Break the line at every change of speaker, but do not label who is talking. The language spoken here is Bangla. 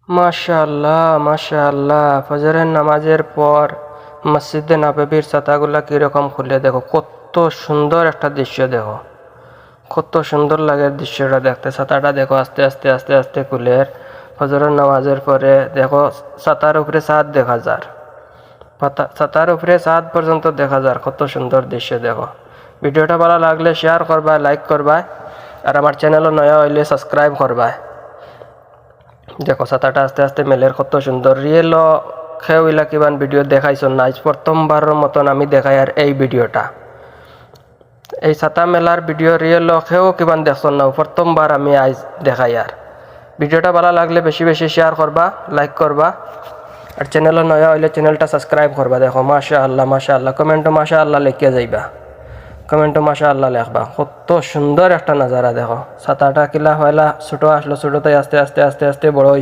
মাশাআল্লাহ মাশাআল্লাহ, ফজরের নামাজের পর মসজিদে নববীর ছাতাগুলা কিরকম খুলে দেখো, কত সুন্দর একটা দৃশ্য দেখো, কত সুন্দর লাগে দৃশ্যটা দেখতে। ছাতাটা দেখো আস্তে আস্তে আস্তে আস্তে খুলে ফজরের নামাজের পরে দেখো ছাতার উপরে চাঁদ দেখা যায়, ছাতার উপরে চাঁদ পর্যন্ত দেখা যায়, কত সুন্দর দৃশ্য দেখো। ভিডিওটা ভালো লাগলে শেয়ার করবা, লাইক করবা, আর আমার চ্যানেলও নয়া হইলে সাবস্ক্রাইব করবা। দেখো ছাতাটা আস্তে আস্তে মেলের, কত সুন্দর। রিয়েল খেয়ে হইলা কিবান ভিডিও দেখাইছ না, আজ প্রথমবারের মতন আমি দেখাই আর এই ভিডিওটা, এই ছাতা মেলার ভিডিও রিয়েল খেয়েও কিবান দেখছ না, প্রথমবার আমি আজ দেখাই। আর ভিডিওটা ভালো লাগলে বেশি বেশি শেয়ার করবা, লাইক করবা, আর চ্যানেলও নয়া হইলে চ্যানেলটা সাবস্ক্রাইব করবা। দেখো মাশাআল্লাহ মাশাআল্লাহ, কমেন্টও মাশাআল্লাহ লিখিয়ে যাইবা, কমেন্টও মাশাআল্লাহ লেখবা। কত সুন্দর একটা নাজারা দেখো। ছাতাটা কিলা হইলা ছোট আসলো, ছোটতে আস্তে আস্তে আস্তে আস্তে বড় হয়েছে।